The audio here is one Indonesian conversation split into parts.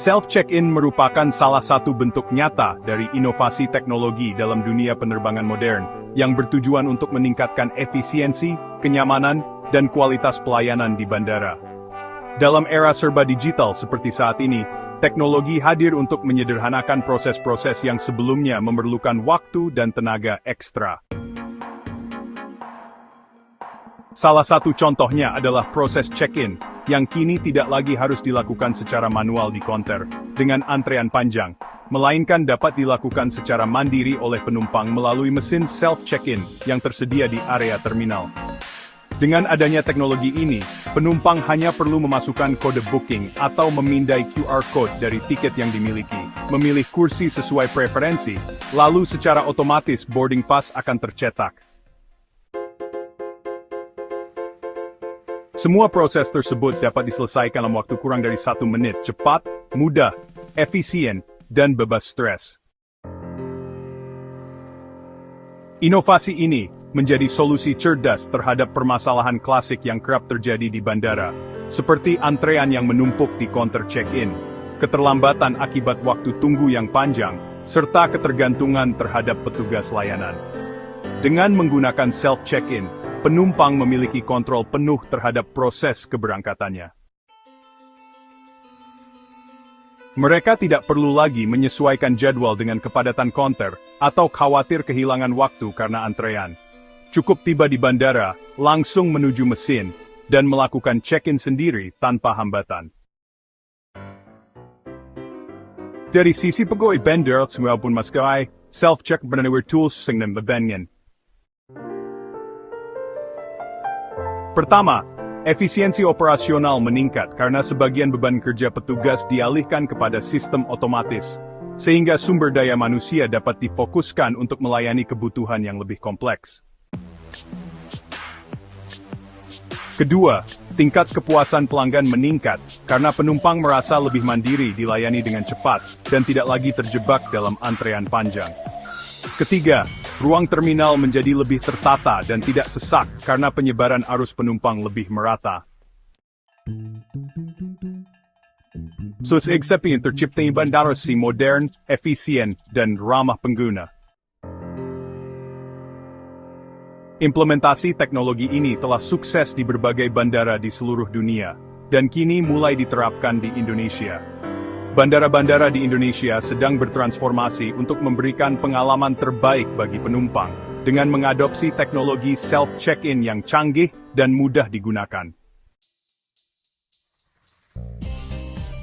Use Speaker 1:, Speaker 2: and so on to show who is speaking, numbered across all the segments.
Speaker 1: Self-check-in merupakan salah satu bentuk nyata dari inovasi teknologi dalam dunia penerbangan modern, yang bertujuan untuk meningkatkan efisiensi, kenyamanan, dan kualitas pelayanan di bandara. Dalam era serba digital seperti saat ini, teknologi hadir untuk menyederhanakan proses-proses yang sebelumnya memerlukan waktu dan tenaga ekstra. Salah satu contohnya adalah proses check-in, yang kini tidak lagi harus dilakukan secara manual di konter, dengan antrean panjang, melainkan dapat dilakukan secara mandiri oleh penumpang melalui mesin self-check-in yang tersedia di area terminal. Dengan adanya teknologi ini, penumpang hanya perlu memasukkan kode booking atau memindai QR code dari tiket yang dimiliki, memilih kursi sesuai preferensi, lalu secara otomatis boarding pass akan tercetak. Semua proses tersebut dapat diselesaikan dalam waktu kurang dari 1 menit, cepat, mudah, efisien, dan bebas stres. Inovasi ini menjadi solusi cerdas terhadap permasalahan klasik yang kerap terjadi di bandara, seperti antrean yang menumpuk di counter check-in, keterlambatan akibat waktu tunggu yang panjang, serta ketergantungan terhadap petugas layanan. Dengan menggunakan self-check-in, penumpang memiliki kontrol penuh terhadap proses keberangkatannya. Mereka tidak perlu lagi menyesuaikan jadwal dengan kepadatan konter, atau khawatir kehilangan waktu karena antrean. Cukup tiba di bandara, langsung menuju mesin, dan melakukan check-in sendiri tanpa hambatan. Dari sisi pegawai bandara maupun maskapai, self-check benar-benar tools yang membangun. Pertama, efisiensi operasional meningkat karena sebagian beban kerja petugas dialihkan kepada sistem otomatis, sehingga sumber daya manusia dapat difokuskan untuk melayani kebutuhan yang lebih kompleks. Kedua, tingkat kepuasan pelanggan meningkat karena penumpang merasa lebih mandiri dilayani dengan cepat dan tidak lagi terjebak dalam antrean panjang. Ketiga, ruang terminal menjadi lebih tertata dan tidak sesak karena penyebaran arus penumpang lebih merata. Seiksepin terciptanya bandara si modern, efisien, dan ramah pengguna. Implementasi teknologi ini telah sukses di berbagai bandara di seluruh dunia, dan kini mulai diterapkan di Indonesia. Bandara-bandara di Indonesia sedang bertransformasi untuk memberikan pengalaman terbaik bagi penumpang, dengan mengadopsi teknologi self-check-in yang canggih dan mudah digunakan.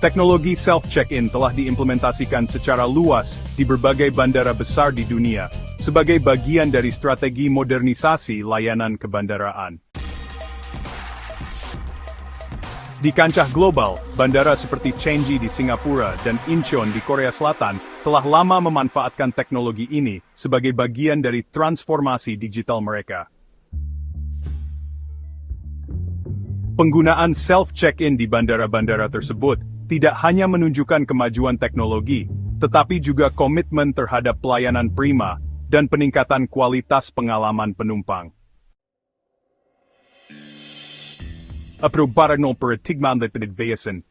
Speaker 1: Teknologi self-check-in telah diimplementasikan secara luas di berbagai bandara besar di dunia, sebagai bagian dari strategi modernisasi layanan kebandaraan. Di kancah global, bandara seperti Changi di Singapura dan Incheon di Korea Selatan telah lama memanfaatkan teknologi ini sebagai bagian dari transformasi digital mereka. Penggunaan self-check-in di bandara-bandara tersebut tidak hanya menunjukkan kemajuan teknologi, tetapi juga komitmen terhadap pelayanan prima dan peningkatan kualitas pengalaman penumpang. Perubahan paradigma dan penelitian.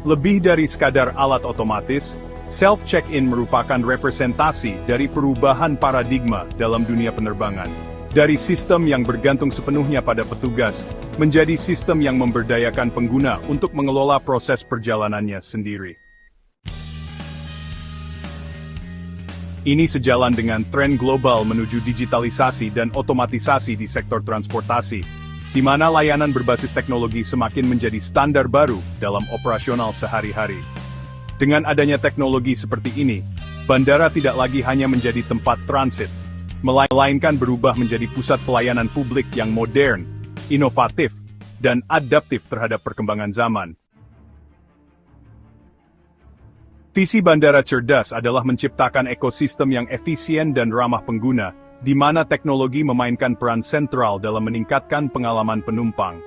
Speaker 1: Lebih dari sekadar alat otomatis, self-check-in merupakan representasi dari perubahan paradigma dalam dunia penerbangan. Dari sistem yang bergantung sepenuhnya pada petugas, menjadi sistem yang memberdayakan pengguna untuk mengelola proses perjalanannya sendiri. Ini sejalan dengan tren global menuju digitalisasi dan otomatisasi di sektor transportasi, di mana layanan berbasis teknologi semakin menjadi standar baru dalam operasional sehari-hari. Dengan adanya teknologi seperti ini, bandara tidak lagi hanya menjadi tempat transit, melainkan berubah menjadi pusat pelayanan publik yang modern, inovatif, dan adaptif terhadap perkembangan zaman. Visi bandara cerdas adalah menciptakan ekosistem yang efisien dan ramah pengguna, di mana teknologi memainkan peran sentral dalam meningkatkan pengalaman penumpang.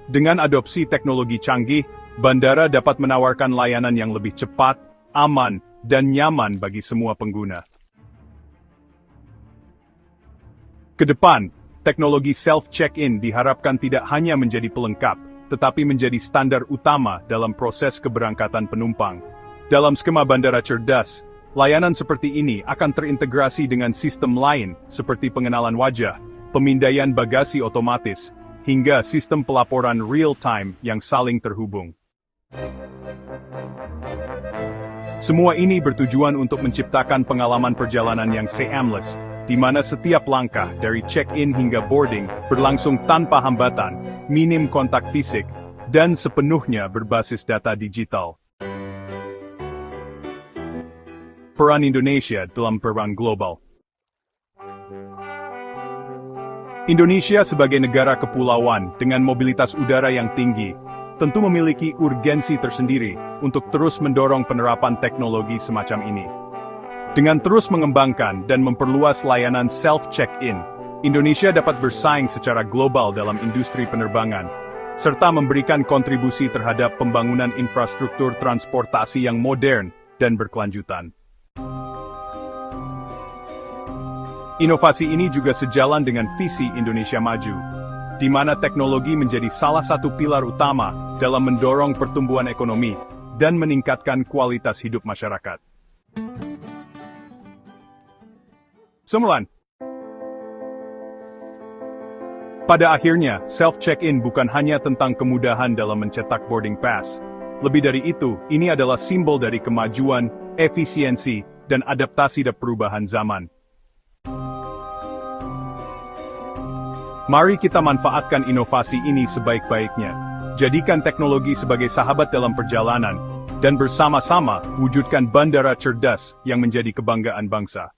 Speaker 1: Dengan adopsi teknologi canggih, bandara dapat menawarkan layanan yang lebih cepat, aman, dan nyaman bagi semua pengguna. Kedepan, teknologi self-check-in diharapkan tidak hanya menjadi pelengkap, tetapi menjadi standar utama dalam proses keberangkatan penumpang. Dalam skema bandara cerdas, layanan seperti ini akan terintegrasi dengan sistem lain seperti pengenalan wajah, pemindaian bagasi otomatis, hingga sistem pelaporan real-time yang saling terhubung. Semua ini bertujuan untuk menciptakan pengalaman perjalanan yang seamless, di mana setiap langkah dari check-in hingga boarding berlangsung tanpa hambatan, minim kontak fisik, dan sepenuhnya berbasis data digital. Peran Indonesia dalam peran global. Indonesia sebagai negara kepulauan dengan mobilitas udara yang tinggi, tentu memiliki urgensi tersendiri untuk terus mendorong penerapan teknologi semacam ini. Dengan terus mengembangkan dan memperluas layanan self-check-in, Indonesia dapat bersaing secara global dalam industri penerbangan, serta memberikan kontribusi terhadap pembangunan infrastruktur transportasi yang modern dan berkelanjutan. Inovasi ini juga sejalan dengan visi Indonesia Maju, di mana teknologi menjadi salah satu pilar utama dalam mendorong pertumbuhan ekonomi dan meningkatkan kualitas hidup masyarakat. Sembilan. Pada akhirnya, self-check-in bukan hanya tentang kemudahan dalam mencetak boarding pass. Lebih dari itu, ini adalah simbol dari kemajuan, efisiensi, dan adaptasi terhadap perubahan zaman. Mari kita manfaatkan inovasi ini sebaik-baiknya. Jadikan teknologi sebagai sahabat dalam perjalanan, dan bersama-sama wujudkan bandara cerdas yang menjadi kebanggaan bangsa.